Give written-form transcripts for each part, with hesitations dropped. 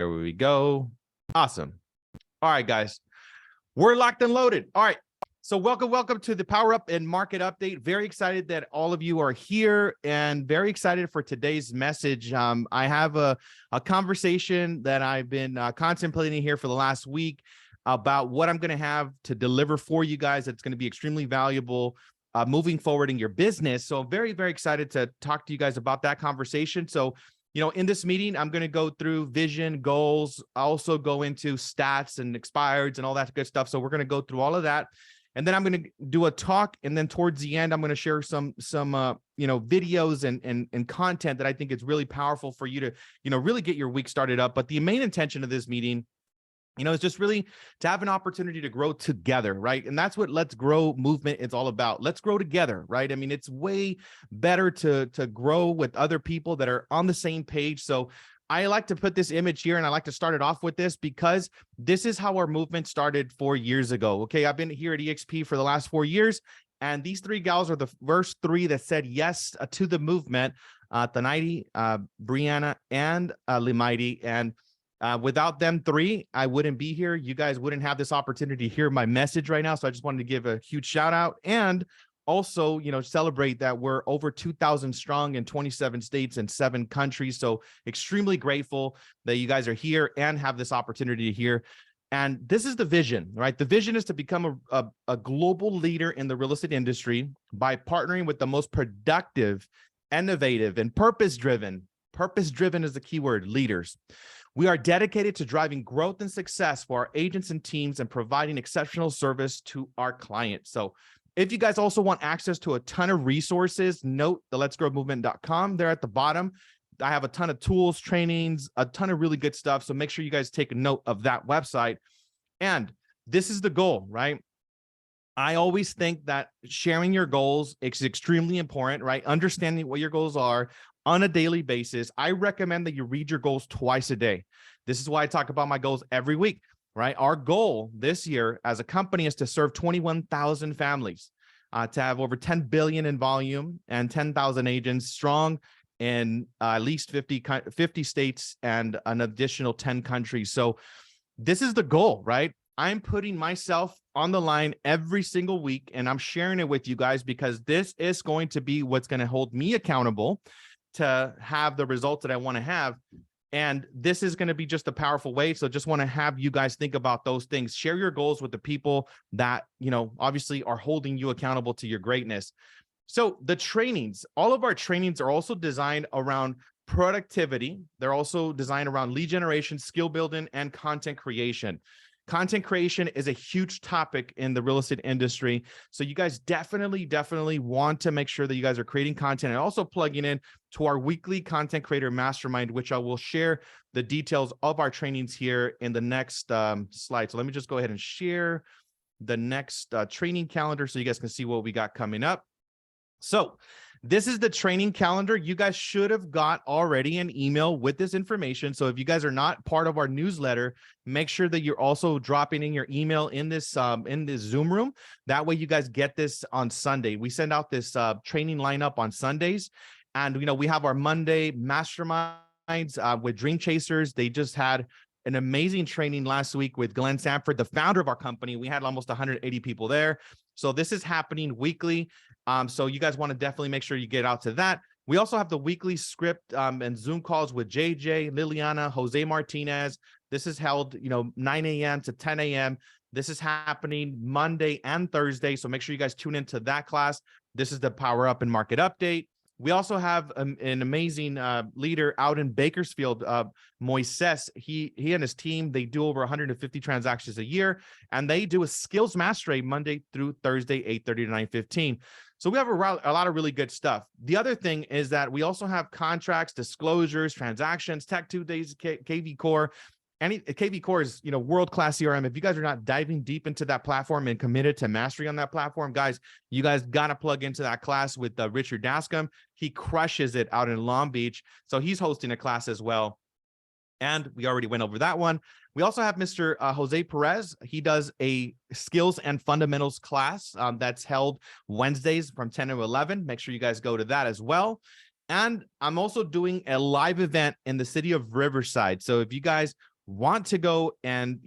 There we go. Awesome. All right, guys, we're locked and loaded. All right. So welcome to the Power Up and Market Update. Very excited that all of you are here and very excited for today's message. I have a conversation that I've been contemplating here for the last week about what I'm going to have to deliver for you guys. That's going to be extremely valuable moving forward in your business. So I'm very, very excited to talk to you guys about that conversation. So, you know, in this meeting, I'm going to go through vision, goals, also go into stats and expireds and all that good stuff. So we're going to go through all of that. And then I'm going to do a talk. And then towards the end, I'm going to share some videos and content that I think is really powerful for you to, really get your week started up. But the main intention of this meeting, is just really to have an opportunity to grow together, right? And that's what Let's Grow movement is all about. Let's grow together, right? I mean, it's way better to grow with other people that are on the same page. So I like to put this image here, and I like to start it off with this because this is how our movement started 4 years ago. Okay, I've been here at EXP for the last 4 years, and these three gals are the first three that said yes to the movement: Thanaidi, Brianna, and Limaidi. And without them three, I wouldn't be here. You guys wouldn't have this opportunity to hear my message right now. So I just wanted to give a huge shout out and also, celebrate that we're over 2,000 strong in 27 states and 7 countries. So extremely grateful that you guys are here and have this opportunity to hear. And this is the vision, right? The vision is to become a global leader in the real estate industry by partnering with the most productive, innovative, and purpose-driven is the keyword, leaders. We are dedicated to driving growth and success for our agents and teams and providing exceptional service to our clients. So if you guys also want access to a ton of resources, note the letsgrowmovement.com there at the bottom. I have a ton of tools, trainings, a ton of really good stuff. So make sure you guys take a note of that website. And this is the goal, right? I always think that sharing your goals is extremely important, right? Understanding what your goals are on a daily basis. I recommend that you read your goals twice a day. This is why I talk about my goals every week, right? Our goal this year as a company is to serve 21,000 families, to have over 10 billion in volume and 10,000 agents strong in at least 50 states and an additional 10 countries. So this is the goal, right? I'm putting myself on the line every single week, and I'm sharing it with you guys because this is going to be what's going to hold me accountable to have the results that I want to have. And this is going to be just a powerful way. So just want to have you guys think about those things. Share your goals with the people that, obviously are holding you accountable to your greatness. So the trainings, all of our trainings are also designed around productivity. They're also designed around lead generation, skill building, and content creation. Content creation is a huge topic in the real estate industry. So you guys definitely want to make sure that you guys are creating content and also plugging in to our weekly content creator mastermind, which I will share the details of our trainings here in the next slide. So let me just go ahead and share the next training calendar so you guys can see what we got coming up. So this is the training calendar. You guys should have got already an email with this information. So if you guys are not part of our newsletter, make sure that you're also dropping in your email in this Zoom room. That way you guys get this on Sunday. We send out this training lineup on Sundays. And, we have our Monday masterminds with Dream Chasers. They just had an amazing training last week with Glenn Sanford, the founder of our company. We had almost 180 people there. So this is happening weekly. So you guys want to definitely make sure you get out to that. We also have the weekly script and Zoom calls with JJ, Liliana, Jose Martinez. This is held, 9 a.m. to 10 a.m. This is happening Monday and Thursday. So make sure you guys tune into that class. This is the Power Up and Market Update. We also have an amazing leader out in Bakersfield, Moises. He and his team, they do over 150 transactions a year, and they do a skills mastery Monday through Thursday, 8:30 to 9:15. So we have a lot of really good stuff. The other thing is that we also have contracts, disclosures, transactions, Tech 2 Days, KV Core. KV Core is, world-class CRM. If you guys are not diving deep into that platform and committed to mastery on that platform, guys, you guys got to plug into that class with Richard Dascom. He crushes it out in Long Beach. So he's hosting a class as well. And we already went over that one. We also have Mr. Jose Perez. He does a skills and fundamentals class that's held Wednesdays from 10 to 11. Make sure you guys go to that as well. And I'm also doing a live event in the city of Riverside. So if you guys want to go and,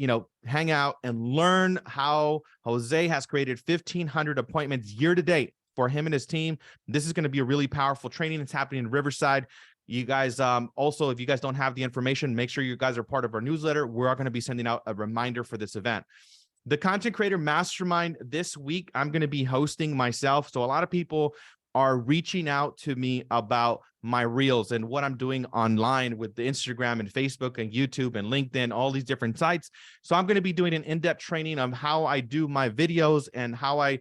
hang out and learn how Jose has created 1,500 appointments year to date for him and his team, this is going to be a really powerful training. It's happening in Riverside. You guys, also, if you guys don't have the information, make sure you guys are part of our newsletter. We're going to be sending out a reminder for this event. The Content Creator Mastermind this week, I'm going to be hosting myself. So a lot of people are reaching out to me about my reels and what I'm doing online with the Instagram and Facebook and YouTube and LinkedIn, all these different sites. So I'm going to be doing an in-depth training of how I do my videos and how I,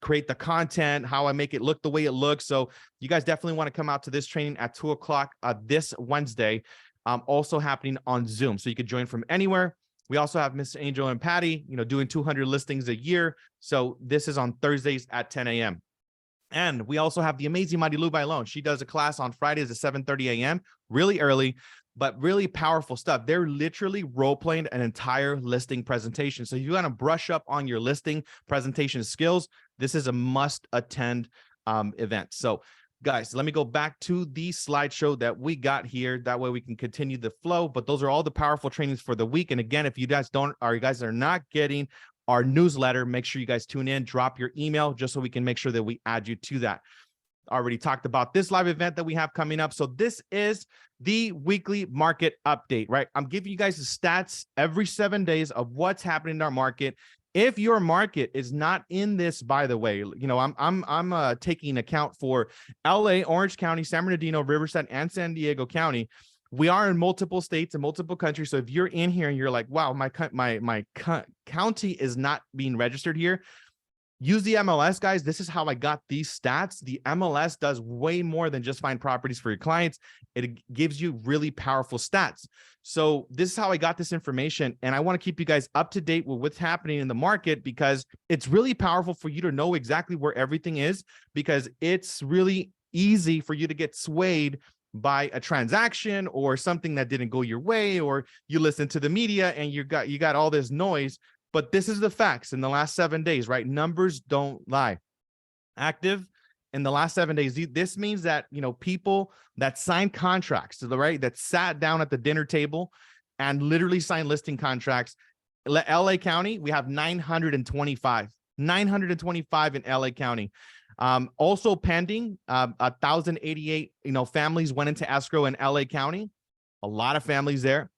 create the content, how I make it look the way it looks. So you guys definitely want to come out to this training at 2:00 this Wednesday, also happening on Zoom. So you could join from anywhere. We also have Miss Angel and Patty, doing 200 listings a year. So this is on Thursdays at 10 a.m. And we also have the amazing Mighty Lou Bailon. She does a class on Fridays at 7:30 a.m., really early, but really powerful stuff. They're literally role-playing an entire listing presentation. So you want to brush up on your listing presentation skills. This is a must-attend event. So guys, let me go back to the slideshow that we got here. That way we can continue the flow. But those are all the powerful trainings for the week. And again, if you guys are not getting our newsletter, make sure you guys tune in, drop your email just so we can make sure that we add you to that. Already talked about this live event that we have coming up. So this is the weekly market update, right? I'm giving you guys the stats every 7 days of what's happening in our market. If your market is not in this, by the way, I'm taking account for LA, Orange County, San Bernardino, Riverside, and San Diego County. We are in multiple states and multiple countries. So if you're in here and you're like, wow, my county is not being registered here, use the MLS, guys. This is how I got these stats. The MLS does way more than just find properties for your clients. It gives you really powerful stats. So this is how I got this information. And I want to keep you guys up to date with what's happening in the market, because it's really powerful for you to know exactly where everything is, because it's really easy for you to get swayed by a transaction or something that didn't go your way, or you listen to the media and you got all this noise. But this is the facts in the last 7 days, right? Numbers don't lie. Active in the last 7 days. This means that, people that signed contracts, right, that sat down at the dinner table and literally signed listing contracts. LA County, we have 925 in LA County. Also pending, 1,088, families went into escrow in LA County. A lot of families there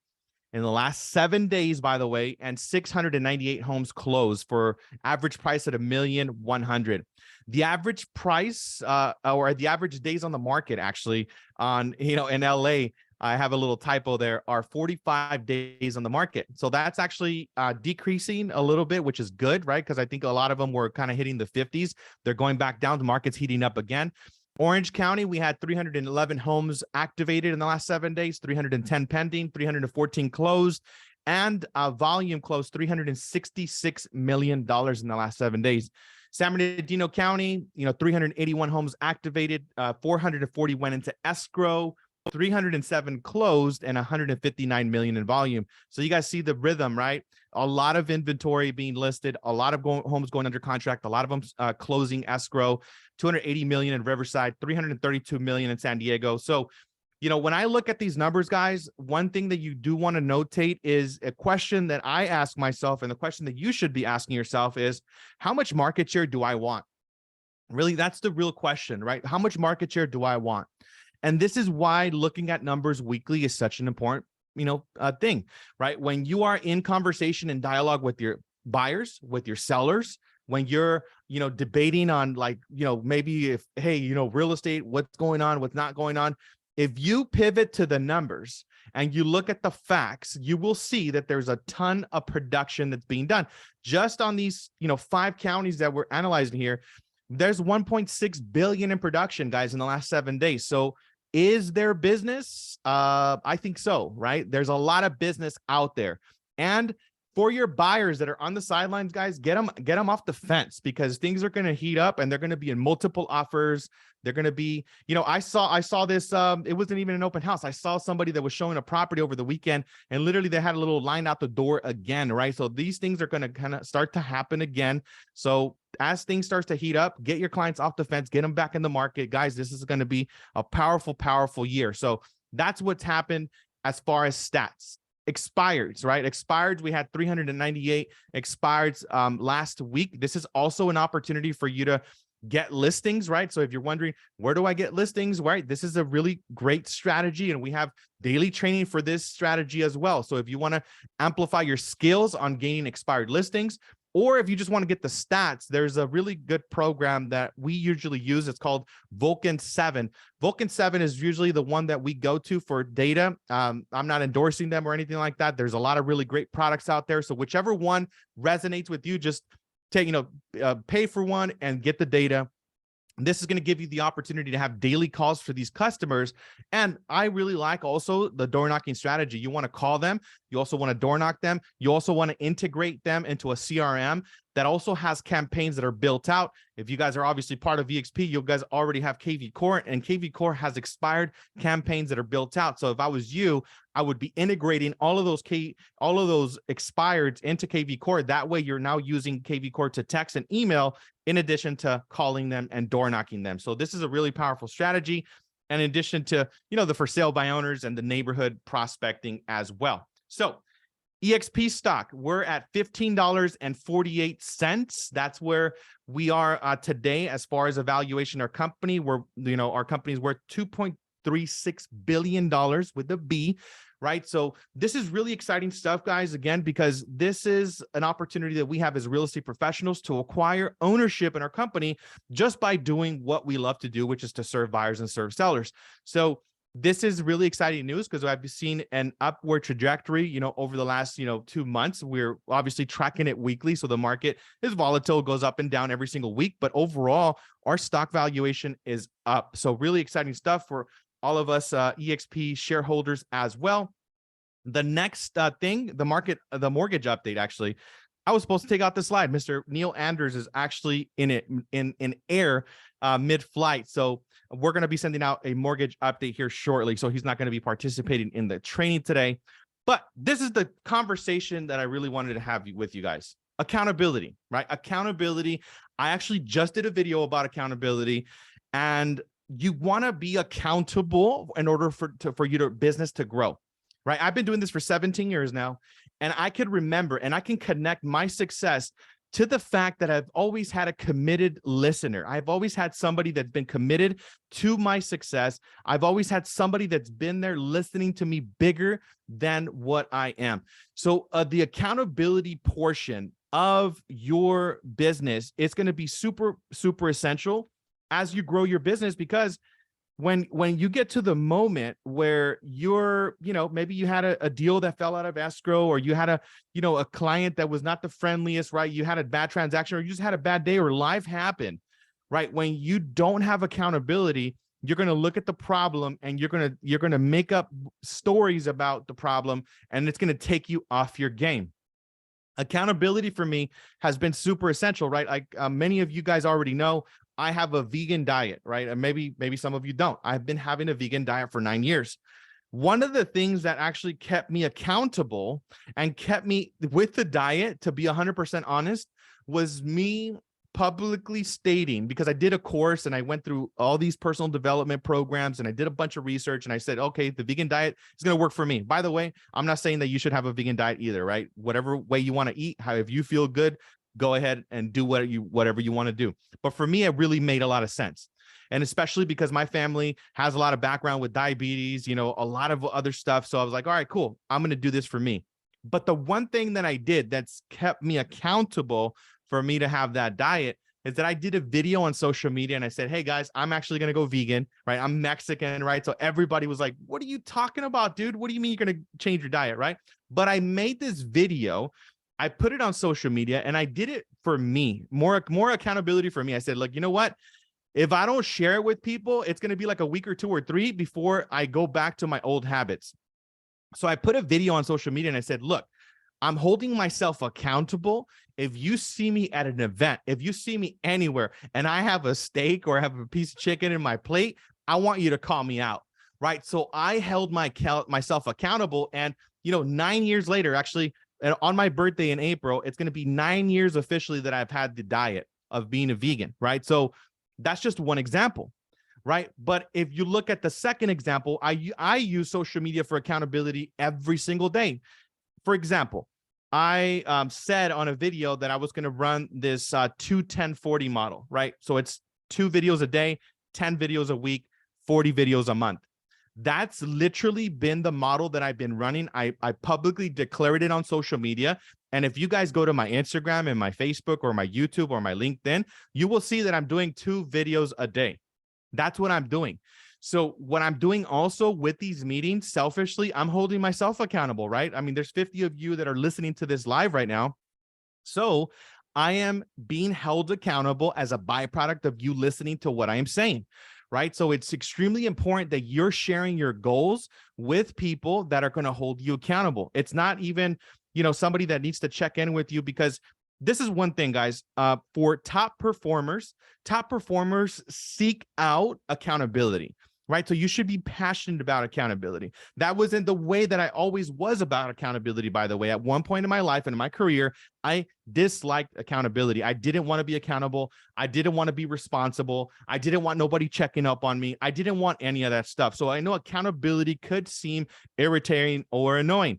in the last 7 days, by the way, and 698 homes closed for average price at $1,100,000. The average price, or the average days on the market, actually, on in LA, I have a little typo there, are 45 days on the market. So that's actually decreasing a little bit, which is good, right? Because I think a lot of them were kind of hitting the 50s. They're going back down. The market's heating up again. Orange County, we had 311 homes activated in the last 7 days, 310 pending, 314 closed, and volume closed $366 million in the last 7 days. San Bernardino County, 381 homes activated, 440 went into escrow, 307 closed, and 159 million in volume. So you guys see the rhythm, right? A lot of inventory being listed, a lot of homes going under contract, a lot of them closing escrow, 280 million in Riverside, 332 million in San Diego. So, when I look at these numbers, guys, one thing that you do want to notate is a question that I ask myself, and the question that you should be asking yourself is, how much market share do I want? Really, that's the real question, right? How much market share do I want? And this is why looking at numbers weekly is such an important, thing, right? When you are in conversation and dialogue with your buyers, with your sellers, when you're, debating on maybe if, hey, real estate, what's going on, what's not going on. If you pivot to the numbers and you look at the facts, you will see that there's a ton of production that's being done. Just on these, 5 counties that we're analyzing here, there's 1.6 billion in production, guys, in the last 7 days. So is there business? I think so, right? There's a lot of business out there. And for your buyers that are on the sidelines, guys, get them off the fence, because things are going to heat up and they're going to be in multiple offers. They're going to be, I saw this, it wasn't even an open house. I saw somebody that was showing a property over the weekend, and literally they had a little line out the door again, right? So these things are going to kind of start to happen again. So as things start to heat up, get your clients off the fence, get them back in the market. Guys, this is going to be a powerful, powerful year. So that's what's happened. as far as stats. Expireds, right? Expireds, we had 398 expireds last week. This is also an opportunity for you to get listings, right? So if you're wondering, where do I get listings, right? This is a really great strategy, and we have daily training for this strategy as well. So if you want to amplify your skills on gaining expired listings, or if you just want to get the stats, there's a really good program that we usually use. It's called Vulcan 7. Vulcan 7 is usually the one that we go to for data. I'm not endorsing them or anything like that. There's a lot of really great products out there. So whichever one resonates with you, just take, pay for one and get the data. This is going to give you the opportunity to have daily calls for these customers. And I really like also the door knocking strategy. You want to call them. You also want to door knock them. You also want to integrate them into a CRM that also has campaigns that are built out. If you guys are obviously part of VXP, you guys already have KV Core, and KV Core has expired campaigns that are built out. So if I was you, I would be integrating all of those expireds into KV Core. That way you're now using KV Core to text and email in addition to calling them and door knocking them. So this is a really powerful strategy. And in addition to, the for sale by owners and the neighborhood prospecting as well. So EXP stock, we're at $15.48. That's where we are today as far as evaluation. Our company, our company's worth $2.36 billion with a B, right? So this is really exciting stuff, guys, again, because this is an opportunity that we have as real estate professionals to acquire ownership in our company just by doing what we love to do, which is to serve buyers and serve sellers. So this is really exciting news because I've seen an upward trajectory, over the last, 2 months. We're obviously tracking it weekly. So the market is volatile, goes up and down every single week. But overall, our stock valuation is up. So really exciting stuff for all of us EXP shareholders as well. The next thing, the mortgage update, actually, I was supposed to take out the slide. Mr. Neil Anders is actually in air mid-flight. So we're going to be sending out a mortgage update here shortly. So he's not going to be participating in the training today. But this is the conversation that I really wanted to have with you guys. Accountability, right? Accountability. I actually just did a video about accountability, and you want to be accountable in order for your business to grow, right? I've been doing this for 17 years now, and I could remember and I can connect my success to the fact that I've always had a committed listener. I've always had somebody that's been committed to my success. I've always had somebody that's been there listening to me bigger than what I am. So the accountability portion of your business is going to be super, super essential as you grow your business, because when you get to the moment where you're, maybe you had a deal that fell out of escrow, or you had a client that was not the friendliest, right? You had a bad transaction, or you just had a bad day, or life happened, right? When you don't have accountability, you're going to look at the problem and you're going to make up stories about the problem, and it's going to take you off your game. Accountability for me has been super essential, right? Like many of you guys already know, I have a vegan diet, right? And maybe some of you don't. I've been having a vegan diet for 9 years. One of the things that actually kept me accountable and kept me with the diet, to be 100% honest, was me publicly stating, because I did a course and I went through all these personal development programs and I did a bunch of research, and I said, okay, the vegan diet is going to work for me. By the way, I'm not saying that you should have a vegan diet either, right? Whatever way you want to eat, if you feel good, go ahead and do whatever you want to do. But for me, it really made a lot of sense. And especially because my family has a lot of background with diabetes, a lot of other stuff. So I was like, all right, cool. I'm going to do this for me. But the one thing that I did that's kept me accountable for me to have that diet is that I did a video on social media, and I said, hey guys, I'm actually going to go vegan, right? I'm Mexican, right? So everybody was like, what are you talking about, dude? What do you mean you're going to change your diet, right? But I made this video, I put it on social media, and I did it for me, more accountability for me. I said, look, you know what? If I don't share it with people, it's going to be like a week or 2 or 3 before I go back to my old habits. So I put a video on social media and I said, look, I'm holding myself accountable. If you see me at an event, if you see me anywhere and I have a steak or I have a piece of chicken in my plate, I want you to call me out, right? So I held myself accountable. And, 9 years later, actually, on my birthday in April, it's going to be 9 years officially that I've had the diet of being a vegan, right? So that's just one example. right? But if you look at the second example, I use social media for accountability every single day. For example, I said on a video that I was going to run this 2-10-40 model, right? So it's 2 videos a day, 10 videos a week, 40 videos a month. That's literally been the model that I've been running. I publicly declared it on social media. And if you guys go to my Instagram and my Facebook or my YouTube or my LinkedIn, you will see that I'm doing 2 videos a day. That's what I'm doing. So what I'm doing also with these meetings, selfishly, I'm holding myself accountable, right? I mean, there's 50 of you that are listening to this live right now. So I am being held accountable as a byproduct of you listening to what I am saying, right? So it's extremely important that you're sharing your goals with people that are going to hold you accountable. It's not even, somebody that needs to check in with you, because this is one thing, guys, for top performers seek out accountability, right? So you should be passionate about accountability. That wasn't the way that I always was about accountability, by the way. At one point in my life and in my career, I disliked accountability. I didn't want to be accountable. I didn't want to be responsible. I didn't want nobody checking up on me. I didn't want any of that stuff. So I know accountability could seem irritating or annoying,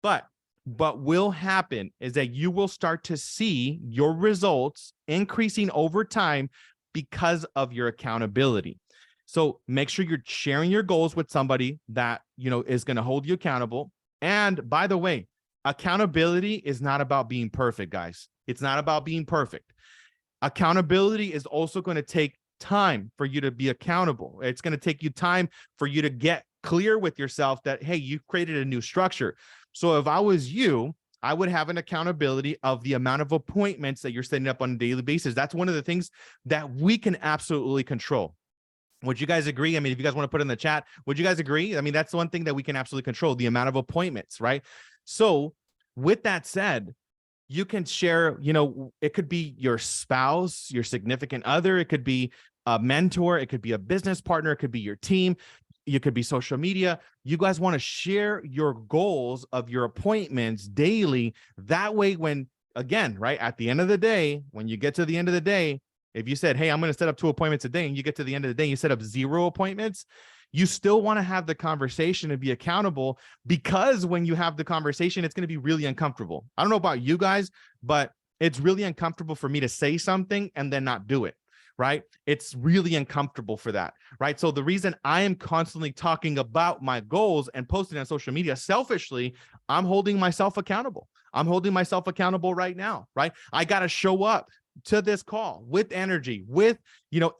but what will happen is that you will start to see your results increasing over time because of your accountability. So make sure you're sharing your goals with somebody that, is going to hold you accountable. And by the way, accountability is not about being perfect, guys. It's not about being perfect. Accountability is also going to take time for you to be accountable. It's going to take you time for you to get clear with yourself that, hey, you've created a new structure. So if I was you, I would have an accountability of the amount of appointments that you're setting up on a daily basis. That's one of the things that we can absolutely control. Would you guys agree? I mean, if you guys want to put in the chat, would you guys agree? I mean, that's one thing that we can absolutely control, the amount of appointments, right? So with that said, you can share, it could be your spouse, your significant other, it could be a mentor, it could be a business partner, it could be your team, you could be social media. You guys want to share your goals of your appointments daily. That way, when, again, right, at the end of the day, when you get to the end of the day, if you said, hey, I'm going to set up 2 appointments a day, and you get to the end of the day, you set up 0 appointments, you still want to have the conversation and be accountable, because when you have the conversation, it's going to be really uncomfortable. I don't know about you guys, but it's really uncomfortable for me to say something and then not do it, right? It's really uncomfortable for that, right? So the reason I am constantly talking about my goals and posting on social media, selfishly, I'm holding myself accountable. I'm holding myself accountable right now, right? I got to show up to this call with energy, with,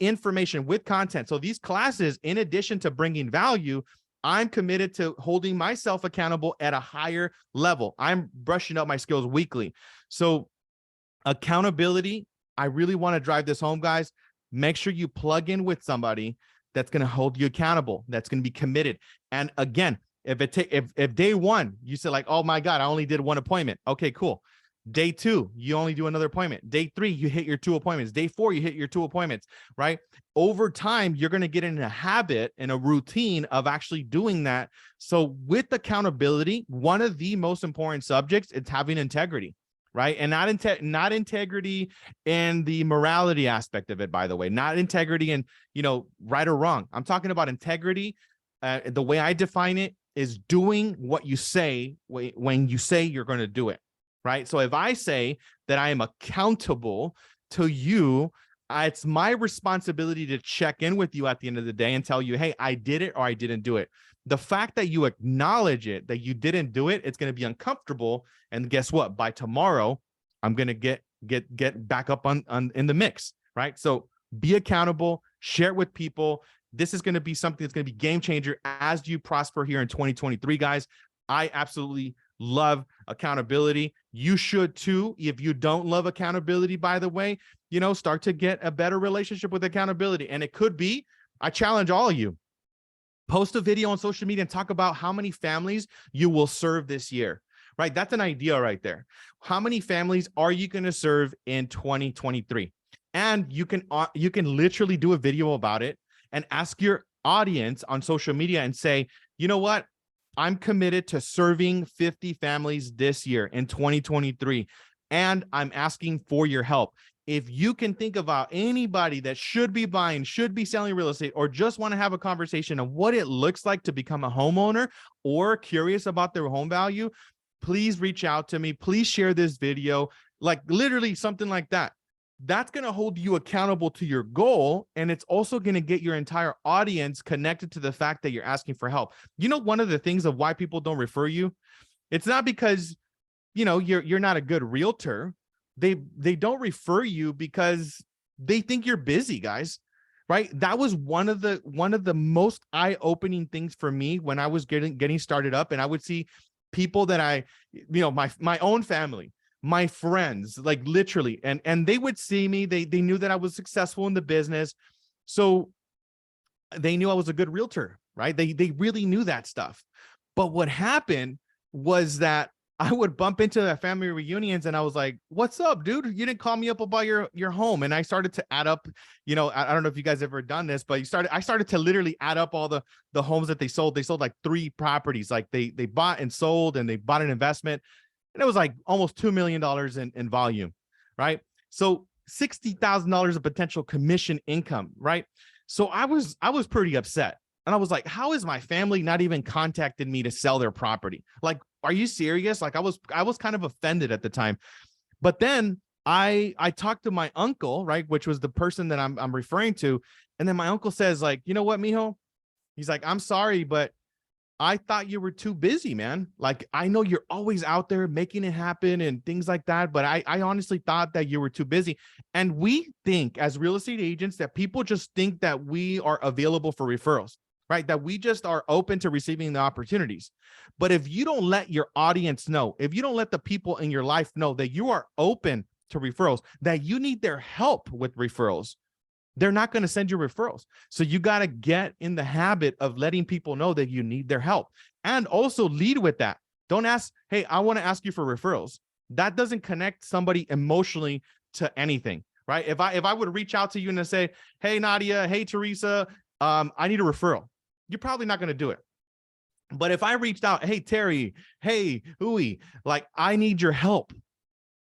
information, with content. So these classes, in addition to bringing value, I'm committed to holding myself accountable at a higher level. I'm brushing up my skills weekly. So accountability, I really want to drive this home, guys. Make sure you plug in with somebody that's going to hold you accountable, that's going to be committed. And again, if day 1, you said like, oh my God, I only did 1 appointment. Okay, cool. Day 2, you only do another appointment. Day 3, you hit your 2 appointments. Day 4, you hit your 2 appointments, right? Over time, you're going to get in a habit and a routine of actually doing that. So with accountability, one of the most important subjects is having integrity, right? And not integrity in the morality aspect of it, by the way, not integrity in, right or wrong. I'm talking about integrity. The way I define it is doing what you say when you say you're going to do it. Right. So if I say that I am accountable to you, it's my responsibility to check in with you at the end of the day and tell you, hey, I did it or I didn't do it. The fact that you acknowledge it, that you didn't do it, it's going to be uncomfortable. And guess what? By tomorrow, I'm going to get back up on in the mix. Right. So be accountable, share it with people. This is going to be something that's going to be game changer as you prosper here in 2023, guys. I absolutely love accountability. You should too. If you don't love accountability, by the way, start to get a better relationship with accountability. And it could be, I challenge all of you, post a video on social media and talk about how many families you will serve this year, right? That's an idea right there. How many families are you going to serve in 2023? And you can literally do a video about it and ask your audience on social media and say, you know what? I'm committed to serving 50 families this year in 2023, and I'm asking for your help. if you can think about anybody that should be buying, should be selling real estate, or just want to have a conversation of what it looks like to become a homeowner or curious about their home value, please reach out to me. Please share this video, like literally something like that. That's going to hold you accountable to your goal. And it's also going to get your entire audience connected to the fact that you're asking for help. You know, one of the things of why people don't refer you, it's not because, you know, you're not a good realtor. They don't refer you because they think you're busy, guys. Right? That was one of the most eye-opening things for me when I was getting started up, and I would see people that I, you know, my own family, my friends, like literally, and they would see me. They knew that I was successful in the business, so they knew I was a good realtor, right? They really knew that stuff. But what happened was that I would bump into the family reunions and I was like, what's up, dude? You didn't call me up about your home. And I started to add up, you know, I don't know if you guys ever done this, but I started to literally add up all the homes that they sold. They sold like 3 properties. Like they bought and sold, and they bought an investment. And it was like almost $2 million in volume, right? So $60,000 of potential commission income, right? So I was pretty upset. And I was like, how is my family not even contacting me to sell their property? Like, are you serious? Like I was kind of offended at the time. But then I talked to my uncle, right, which was the person that I'm referring to. And then my uncle says, like, you know what, mijo? He's like, I'm sorry, but I thought you were too busy, man. Like, I know you're always out there making it happen and things like that, but I honestly thought that you were too busy. And we think as real estate agents that people just think that we are available for referrals, right? That we just are open to receiving the opportunities. But if you don't let your audience know, if you don't let the people in your life know that you are open to referrals, that you need their help with referrals, they're not going to send you referrals. So you got to get in the habit of letting people know that you need their help, and also lead with that. Don't ask, hey, I want to ask you for referrals. That doesn't connect somebody emotionally to anything, right? If I would reach out to you and say, hey, Nadia, hey, Teresa, I need a referral, you're probably not going to do it. But if I reached out, hey, Terry, hey, Uwe, like, I need your help.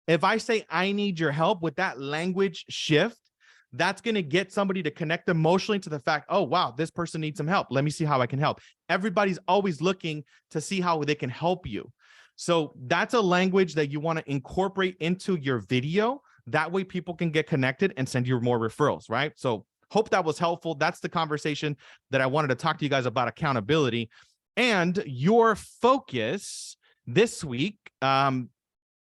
If I say I need your help with that language shift, that's going to get somebody to connect emotionally to the fact, oh, wow, this person needs some help. Let me see how I can help. Everybody's always looking to see how they can help you. So that's a language that you want to incorporate into your video. That way people can get connected and send you more referrals, right? So hope that was helpful. That's the conversation that I wanted to talk to you guys about, accountability and your focus this week, to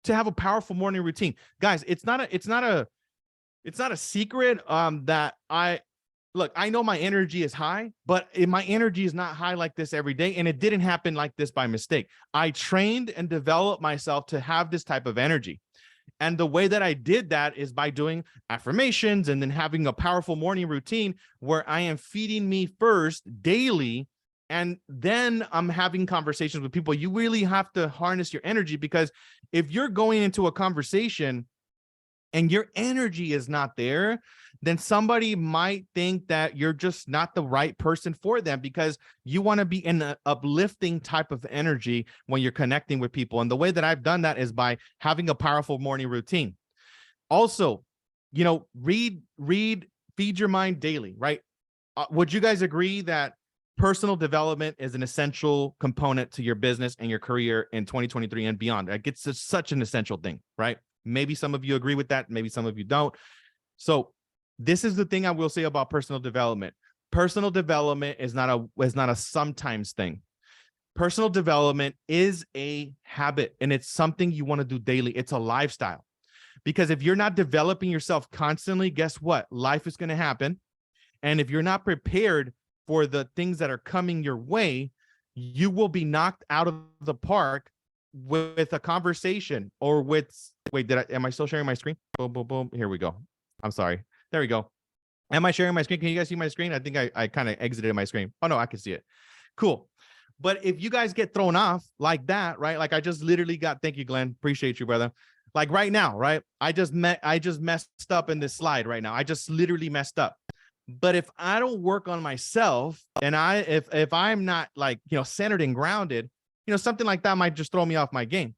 have a powerful morning routine. Guys, it's not a secret that I know my energy is high, but my energy is not high like this every day. And it didn't happen like this by mistake. I trained and developed myself to have this type of energy. And the way that I did that is by doing affirmations and then having a powerful morning routine where I am feeding me first daily. And then I'm having conversations with people. You really have to harness your energy, because if you're going into a conversation and your energy is not there, then somebody might think that you're just not the right person for them, because you want to be in an uplifting type of energy when you're connecting with people. And the way that I've done that is by having a powerful morning routine. Also, you know, read, feed your mind daily, right? Would you guys agree that personal development is an essential component to your business and your career in 2023 and beyond? Like, it's just such an essential thing, right? Maybe some of you agree with that. Maybe some of you don't. So this is the thing I will say about personal development. Personal development is not a sometimes thing. Personal development is a habit, and it's something you want to do daily. It's a lifestyle, because if you're not developing yourself constantly, guess what? Life is going to happen. And if you're not prepared for the things that are coming your way, you will be knocked out of the park with a conversation or with, wait, am I still sharing my screen? Boom, boom, boom. Here we go. I'm sorry. There we go. Am I sharing my screen? Can you guys see my screen? I think I kind of exited my screen. Oh no, I can see it. Cool. But if you guys get thrown off like that, right? Like I just literally got, thank you, Glenn. Appreciate you, brother. Like right now, right? I just messed up in this slide right now. I just literally messed up. But if I don't work on myself, and if I'm not, like, you know, centered and grounded, you know, something like that might just throw me off my game.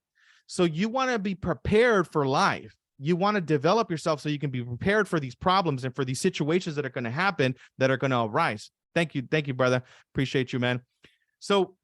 So you want to be prepared for life. you want to develop yourself so you can be prepared for these problems and for these situations that are going to happen, that are going to arise. Thank you, brother. Appreciate you, man. So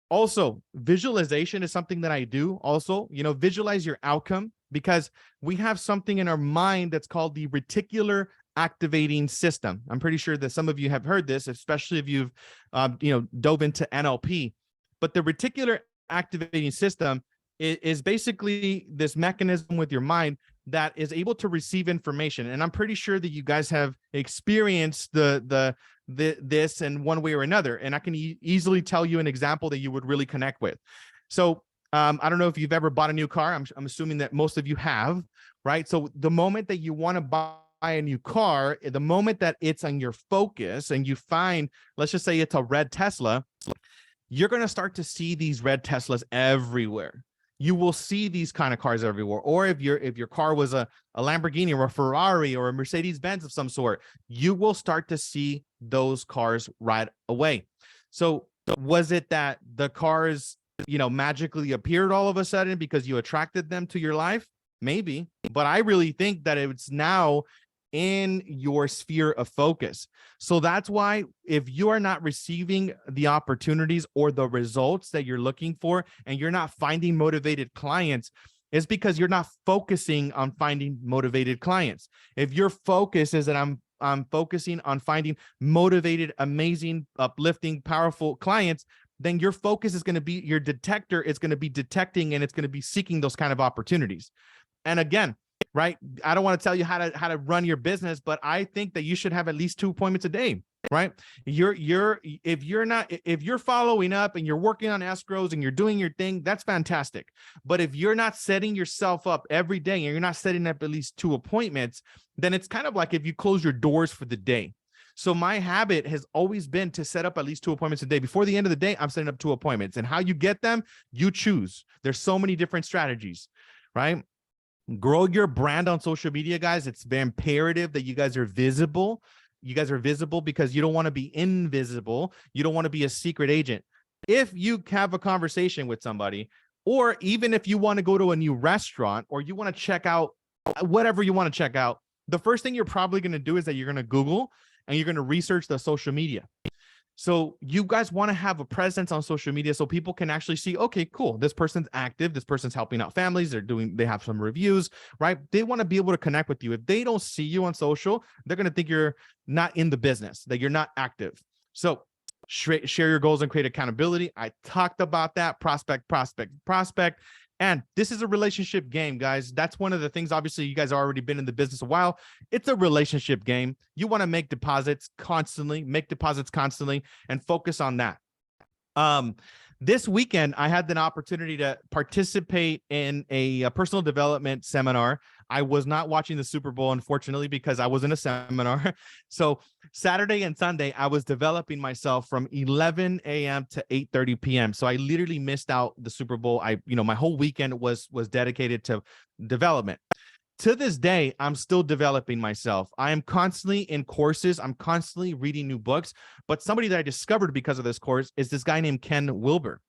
also, visualization is something that I do also. Visualize your outcome, because we have something in our mind that's called the reticular activating system. I'm pretty sure that some of you have heard this, especially if you've dove into NLP. But the reticular activating system is basically this mechanism with your mind that is able to receive information. And I'm pretty sure that you guys have experienced this in one way or another. And I can easily tell you an example that you would really connect with. So I don't know if you've ever bought a new car. I'm assuming that most of you have, right? So the moment that you want to buy a new car, the moment that it's on your focus and you find, let's just say it's a red Tesla, you're going to start to see these red Teslas everywhere. You will see these kind of cars everywhere. Or if your car was a Lamborghini or a Ferrari or a Mercedes-Benz of some sort, you will start to see those cars right away. So was it that the cars, magically appeared all of a sudden because you attracted them to your life? Maybe, but I really think that it's now in your sphere of focus. So that's why if you are not receiving the opportunities or the results that you're looking for, and you're not finding motivated clients, it's because you're not focusing on finding motivated clients. If your focus is that I'm focusing on finding motivated, amazing, uplifting, powerful clients, then your focus is going to be, your detector is going to be detecting, and it's going to be seeking those kind of opportunities. And again, right, I don't want to tell you how to run your business, but I think that you should have at least 2 appointments a day, right? If you're following up and you're working on escrows and you're doing your thing, that's fantastic. But if you're not setting yourself up every day and you're not setting up at least 2 appointments, then it's kind of like if you close your doors for the day. So my habit has always been to set up at least 2 appointments a day. Before the end of the day, I'm setting up 2 appointments. And how you get them, you choose. There's so many different strategies, right? Grow your brand on social media, guys. It's very imperative that you guys are visible. You guys are visible because you don't want to be invisible. You don't want to be a secret agent. If you have a conversation with somebody, or even if you want to go to a new restaurant, or you want to check out whatever you want to check out, the first thing you're probably going to do is that you're going to Google and you're going to research the social media. So you guys want to have a presence on social media so people can actually see, okay, cool, this person's active, this person's helping out families, they have some reviews, right? They want to be able to connect with you. If they don't see you on social, they're going to think you're not in the business, that you're not active. So share your goals and create accountability. I talked about that. Prospect. And this is a relationship game, guys. That's one of the things. Obviously, you guys have already been in the business a while. It's a relationship game. You want to make deposits constantly, and focus on that. This weekend, I had an opportunity to participate in a personal development seminar. I was not watching the Super Bowl, unfortunately, because I was in a seminar. So Saturday and Sunday, I was developing myself from 11 a.m. to 8:30 p.m. So I literally missed out the Super Bowl. My whole weekend was dedicated to development. To this day, I'm still developing myself. I am constantly in courses. I'm constantly reading new books. But somebody that I discovered because of this course is this guy named Ken Wilber.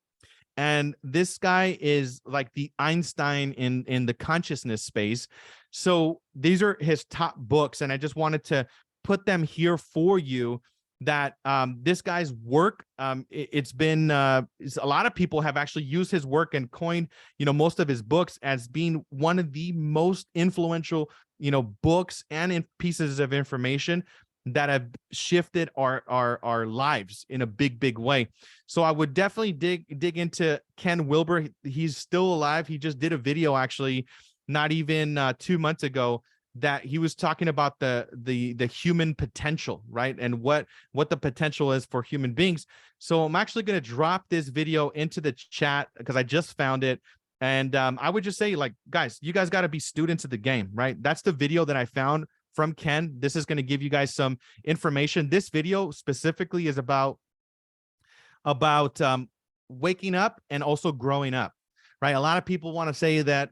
And this guy is like the Einstein in the consciousness space. So these are his top books. And I just wanted to put them here for you, that this guy's work, it's been a lot of people have actually used his work and coined, most of his books as being one of the most influential, books and pieces of information that have shifted our lives in a big way. So I would definitely dig into Ken Wilber. He's still alive. He just did a video actually not even 2 months ago, that he was talking about the human potential, right? And what the potential is for human beings. So I'm actually going to drop this video into the chat because I just found it. And I would just say, like, guys, you guys got to be students of the game, right? That's the video that I found from Ken. This is going to give you guys some information. This video specifically is about waking up and also growing up. Right, a lot of people want to say that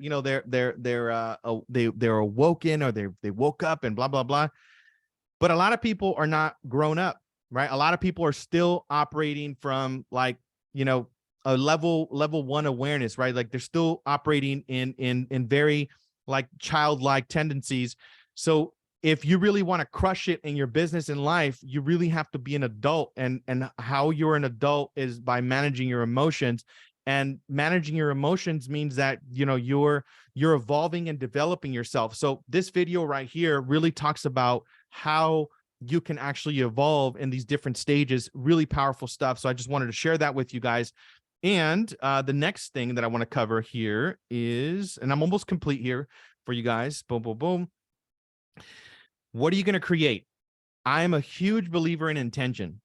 they're awoken, or they woke up and blah blah blah, but a lot of people are not grown up. Right, a lot of people are still operating from a level 1 awareness. Right, like they're still operating in very like childlike tendencies. So if you really want to crush it in your business and life, you really have to be an adult, and how you're an adult is by managing your emotions. And managing your emotions means that, you know, you're evolving and developing yourself. So this video right here really talks about how you can actually evolve in these different stages. Really powerful stuff. So I just wanted to share that with you guys. And the next thing that I want to cover here is, and I'm almost complete here for you guys. Boom, boom, boom. What are you going to create? I'm a huge believer in intention.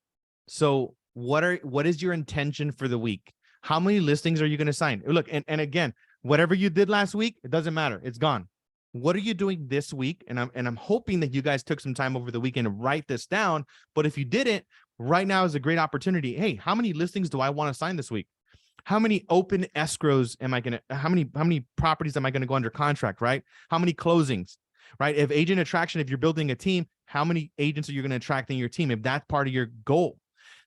So what is your intention for the week? How many listings are you going to sign? Look, and again, whatever you did last week, it doesn't matter. It's gone. What are you doing this week? And I'm hoping that you guys took some time over the weekend to write this down. But if you didn't, right now is a great opportunity. Hey, how many listings do I want to sign this week? How many open escrows am I going to, how many properties am I going to go under contract, right? How many closings, right? If agent attraction, if you're building a team, how many agents are you going to attract in your team if that's part of your goal?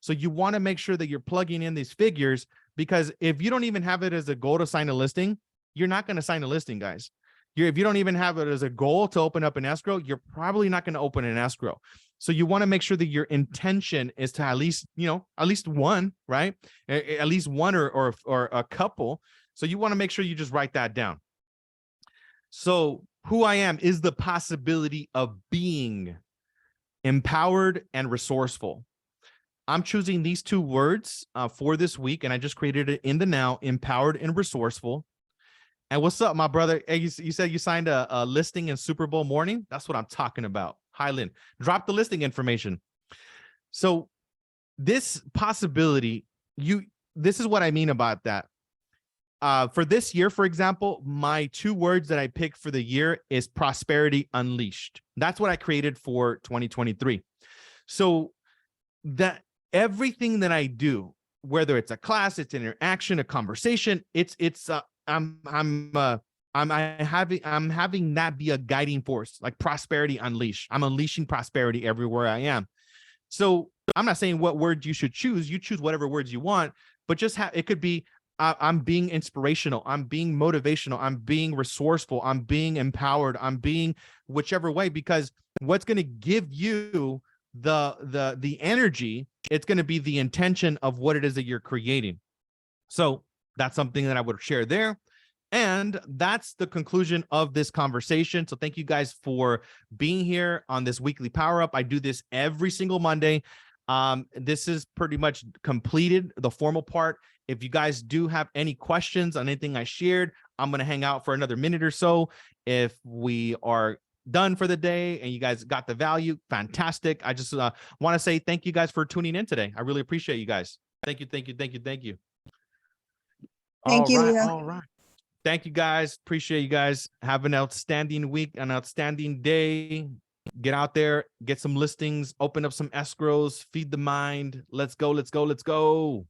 So you want to make sure that you're plugging in these figures, because if you don't even have it as a goal to sign a listing, you're not going to sign a listing, guys. If you don't even have it as a goal to open up an escrow, you're probably not going to open an escrow. So you want to make sure that your intention is to at least, you know, at least one, right? At least one or a couple. So you want to make sure you just write that down. So who I am is the possibility of being empowered and resourceful. I'm choosing these two words for this week, and I just created it in the now: empowered and resourceful. And what's up, my brother? Hey, you said you signed a listing in Super Bowl morning? That's what I'm talking about. Highland, drop the listing information. So this possibility, this is what I mean about that. For this year, for example, my two words that I picked for the year is prosperity unleashed. That's what I created for 2023. So that everything that I do, whether it's a class, it's an interaction, a conversation, I'm having that be a guiding force, like prosperity unleashed. I'm unleashing prosperity everywhere I am. So I'm not saying what words you should choose. You choose whatever words you want, but just it could be, I'm being inspirational. I'm being motivational. I'm being resourceful. I'm being empowered. I'm being whichever way, because what's going to give you the energy, it's going to be the intention of what it is that you're creating. So that's something that I would share there. And that's the conclusion of this conversation. So thank you guys for being here on this weekly power up. I do this every single Monday. This is pretty much completed, the formal part. If you guys do have any questions on anything I shared, I'm going to hang out for another minute or so. If we are done for the day and you guys got the value, fantastic. I just want to say thank you guys for tuning in today. I really appreciate you guys. Thank you, thank you, thank you, thank you. Thank you. All right. Thank you guys. Appreciate you guys. Have an outstanding week, an outstanding day. Get out there, get some listings, open up some escrows, feed the mind. Let's go, let's go, let's go.